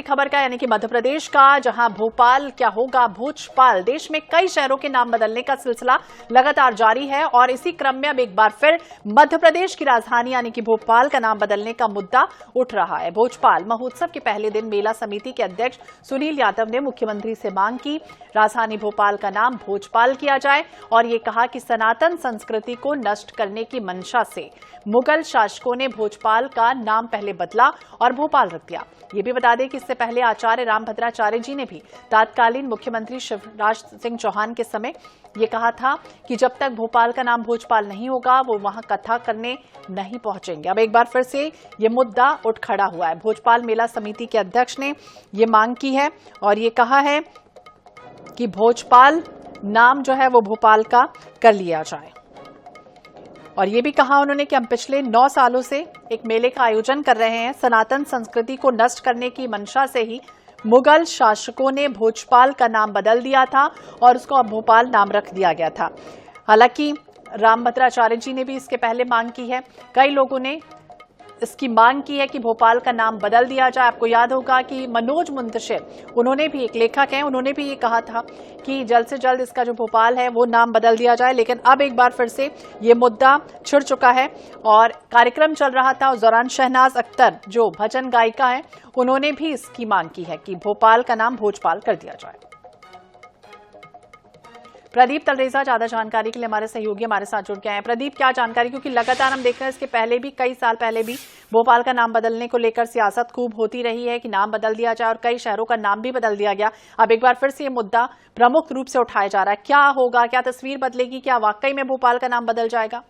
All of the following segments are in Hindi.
दूसरी खबर का, यानी कि मध्य प्रदेश का, जहां भोपाल क्या होगा भोजपाल। देश में कई शहरों के नाम बदलने का सिलसिला लगातार जारी है और इसी क्रम में अब एक बार फिर मध्य प्रदेश की राजधानी यानी कि भोपाल का नाम बदलने का मुद्दा उठ रहा है। भोजपाल महोत्सव के पहले दिन मेला समिति के अध्यक्ष सुनील यादव ने मुख्यमंत्री से मांग की, राजधानी भोपाल का नाम भोजपाल किया जाए और ये कहा कि सनातन संस्कृति को नष्ट करने की मंशा से मुगल शासकों ने भोजपाल का नाम पहले बदला और भोपाल रख दिया। ये भी बता दें कि इससे पहले आचार्य रामभद्राचार्य जी ने भी तत्कालीन मुख्यमंत्री शिवराज सिंह चौहान के समय ये कहा था कि जब तक भोपाल का नाम भोजपाल नहीं होगा वो वहां कथा करने नहीं पहुंचेंगे। अब एक बार फिर से ये मुद्दा उठ खड़ा हुआ है। भोजपाल मेला समिति के अध्यक्ष ने ये मांग की है और ये कहा है कि भोजपाल नाम जो है वो भोपाल का कर लिया जाए। और ये भी कहा उन्होंने कि हम पिछले 9 सालों से एक मेले का आयोजन कर रहे हैं। सनातन संस्कृति को नष्ट करने की मंशा से ही मुगल शासकों ने भोजपाल का नाम बदल दिया था और उसको अब भोपाल नाम रख दिया गया था। हालांकि रामभद्राचार्य जी ने भी इसके पहले मांग की है, कई लोगों ने इसकी मांग की है कि भोपाल का नाम बदल दिया जाए। आपको याद होगा कि मनोज मुंतशिर, उन्होंने भी, एक लेखक हैं, उन्होंने भी ये कहा था कि जल्द से जल्द इसका जो भोपाल है वो नाम बदल दिया जाए। लेकिन अब एक बार फिर से ये मुद्दा छिड़ चुका है और कार्यक्रम चल रहा था। उस दौरान शहनाज अख्तर जो भजन गायिका है, उन्होंने भी इसकी मांग की है कि भोपाल का नाम भोजपाल कर दिया जाए। प्रदीप तलरेजा ज्यादा जानकारी के लिए हमारे सहयोगी हमारे साथ जुड़ गए हैं। प्रदीप, क्या जानकारी, क्योंकि लगातार हम देख रहे हैं इसके पहले भी, कई साल पहले भी भोपाल का नाम बदलने को लेकर सियासत खूब होती रही है कि नाम बदल दिया जाए और कई शहरों का नाम भी बदल दिया गया। अब एक बार फिर से ये मुद्दा प्रमुख रूप से उठाया जा रहा है। क्या होगा, क्या तस्वीर बदलेगी, क्या वाकई में भोपाल का नाम बदल जाएगा?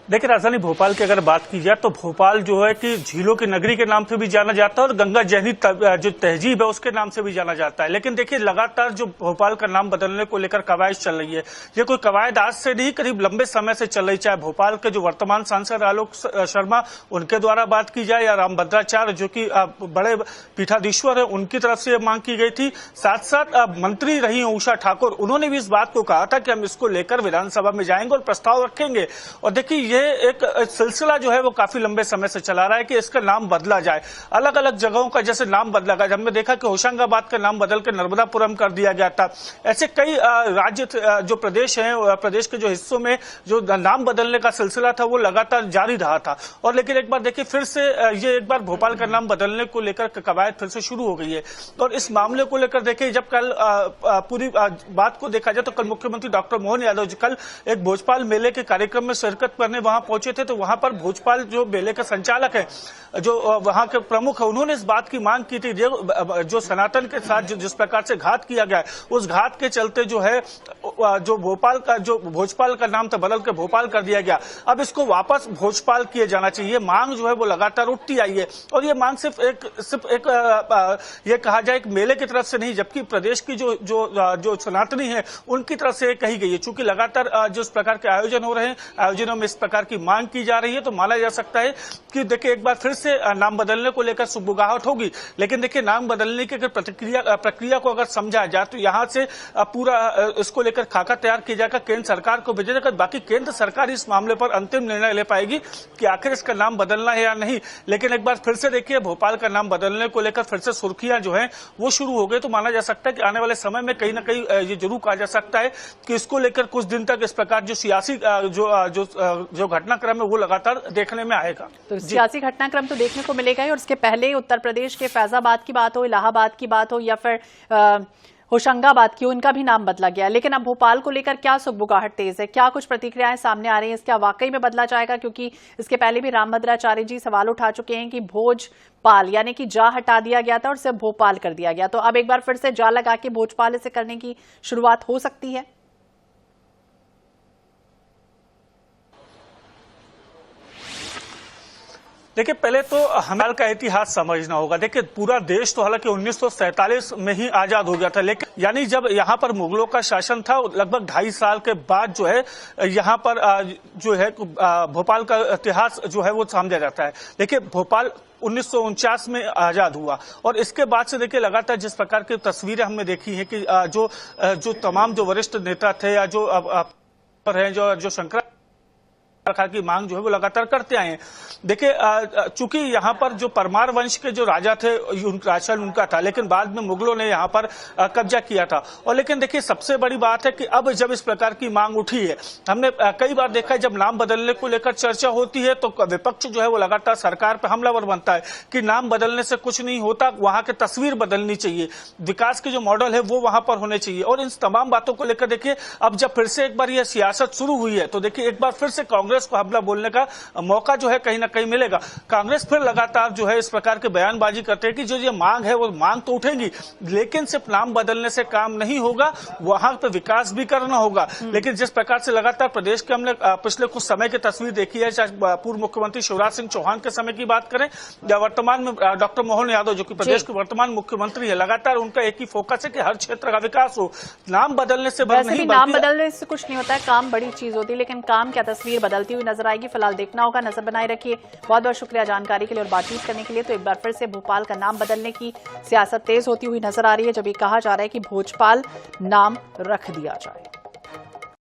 देखिए, राजधानी भोपाल की अगर बात की जाए तो भोपाल जो है कि झीलों की नगरी के नाम से भी जाना जाता है और गंगा जहनी जो तहजीब है उसके नाम से भी जाना जाता है। लेकिन देखिए, लगातार जो भोपाल का नाम बदलने को लेकर कवायद चल रही है, ये कोई कवायद आज से नहीं, करीब लंबे समय से चल रही। चाहे भोपाल के जो वर्तमान सांसद आलोक शर्मा, उनके द्वारा बात की जाए, या रामभद्राचार्य जो कि बड़े पीठाधीश्वर है, उनकी तरफ से मांग की गई थी। साथ साथ मंत्री रही उषा ठाकुर, उन्होंने भी इस बात को कहा था कि हम इसको लेकर विधानसभा में जाएंगे और प्रस्ताव रखेंगे। और देखिए, एक सिलसिला जो है वो काफी लंबे समय से चला रहा है कि इसका नाम बदला जाए। अलग अलग जगहों का जैसे नाम बदला गया, हमने देखा कि होशंगाबाद का नाम बदल के नर्मदापुरम कर दिया गया था। ऐसे कई राज्य जो प्रदेश हैं, प्रदेश के जो हिस्सों में जो नाम बदलने का सिलसिला था वो लगातार जारी रहा था। और लेकिन एक बार देखिए, फिर से ये एक बार भोपाल का नाम बदलने को लेकर कवायद फिर से शुरू हो गई है। और इस मामले को लेकर देखिए, जब कल पूरी बात को देखा जाए तो कल मुख्यमंत्री डॉक्टर मोहन यादव जी कल एक भोजपाल मेले के कार्यक्रम में शिरकत करने वहां पहुंचे थे। तो वहां पर भोजपाल जो मेले के संचालक है, जो वहां के प्रमुख है, उन्होंने इस बात की मांग की थी जो सनातन के साथ जिस प्रकार से घात किया गया है, उस घात के चलते जो है जो भोजपाल का नाम था बदल के भोपाल कर दिया गया। अब इसको वापस भोजपाल किया जाना चाहिए। मांग जो है वो लगातार उठती आई है और ये मांग सिर्फ एक ये कहा जाए एक मेले की तरफ से नहीं, जबकि प्रदेश की जो सनातनी है उनकी तरफ से कही गई है। चूंकि लगातार जो इस प्रकार के आयोजन हो रहे हैं, आयोजनों में इस प्रकार की मांग की जा रही है, तो माना जा सकता है कि देखिए, एक बार फिर से नाम बदलने को लेकर सुगबुगाहट होगी। लेकिन देखिए, नाम बदलने की अगर प्रक्रिया को अगर समझा जाए तो यहां से पूरा इसको लेकर खाका तैयार किया जाएगा, केंद्र सरकार को भेजा जाएगा। बाकी केंद्र सरकार इस मामले पर अंतिम निर्णय ले पाएगी कि आखिर इसका नाम बदलना है या नहीं। लेकिन एक बार फिर से देखिए, भोपाल का नाम बदलने को लेकर फिर से सुर्खियां जो है वो शुरू हो गई। तो माना जा सकता है कि आने वाले समय में कहीं ना कहीं ये जरूर कहा जा सकता है कि इसको लेकर कुछ दिन तक इस प्रकार जो सियासी जो घटनाक्रम है वो लगातार देखने में आएगा। तो सियासी घटनाक्रम तो देखने को मिलेगा ही। और इसके पहले उत्तर प्रदेश के फैजाबाद की बात हो, इलाहाबाद की बात हो या फिर होशंगाबाद की, उनका भी नाम बदला गया। लेकिन अब भोपाल को लेकर क्या सुगबुगाहट तेज है, क्या कुछ प्रतिक्रियाएं सामने आ रही हैं, क्या वाकई में बदला जाएगा? क्योंकि इसके पहले भी रामभद्राचार्य जी सवाल उठा चुके हैं कि भोजपाल यानी कि जा हटा दिया गया था और सिर्फ भोपाल कर दिया गया। तो अब एक बार फिर से जा लगा के भोजपाल इसे करने की शुरुआत हो सकती है। देखिए, पहले तो हमें का इतिहास समझना होगा। देखिए, पूरा देश तो हालांकि 1947 में ही आजाद हो गया था, लेकिन यानी जब यहाँ पर मुगलों का शासन था, लगभग 2.5 साल के बाद जो है यहाँ पर जो है भोपाल का इतिहास जो है वो समझा जाता है। देखिए, भोपाल 1949 में आजाद हुआ और इसके बाद से देखिए लगातार जिस प्रकार की तस्वीरें हमने देखी हैं कि जो तमाम जो वरिष्ठ नेता थे या जो शंकर की मांग जो है वो लगातार करते आए हैं। देखिए, चूंकि यहाँ पर जो परमार वंश के जो राजा थे राजशाल उनका था, लेकिन बाद में मुगलों ने यहाँ पर कब्जा किया था। और लेकिन देखिए, सबसे बड़ी बात है कि अब जब इस प्रकार की मांग उठी है, हमने कई बार देखा है जब नाम बदलने को लेकर चर्चा होती है तो विपक्ष जो है वो लगातार सरकार पर हमलावर बनता है कि नाम बदलने से कुछ नहीं होता, वहां की तस्वीर बदलनी चाहिए, विकास के जो मॉडल है वो वहां पर होने चाहिए। और इन तमाम बातों को लेकर देखिए, अब जब फिर से एक बार यह सियासत शुरू हुई है तो देखिए एक बार फिर से कांग्रेस को हमला बोलने का मौका जो है कहीं ना कहीं मिलेगा। कांग्रेस फिर लगातार जो है इस प्रकार के बयानबाजी करते हैं कि जो ये मांग है वो मांग तो उठेगी, लेकिन सिर्फ नाम बदलने से काम नहीं होगा, वहां पे विकास भी करना होगा। लेकिन जिस प्रकार से लगातार प्रदेश के हमने पिछले कुछ समय की तस्वीर देखी है, चाहे पूर्व मुख्यमंत्री शिवराज सिंह चौहान के समय की बात करें या वर्तमान में डॉक्टर मोहन यादव जो कि प्रदेश के वर्तमान मुख्यमंत्री है, लगातार उनका एक ही फोकस है कि हर क्षेत्र का विकास हो। नाम बदलने से नहीं, नाम बदलने से कुछ नहीं होता है, काम बड़ी चीज होती है, लेकिन काम क्या तस्वीर बदलती हुई नजर आएगी, फिलहाल देखना होगा। नजर बनाए रखिए। बहुत बहुत शुक्रिया जानकारी के लिए और बातचीत करने के लिए। तो एक बार फिर से भोपाल का नाम बदलने की सियासत तेज होती हुई नजर आ रही है, जब ये कहा जा रहा है कि भोजपाल नाम रख दिया जाए।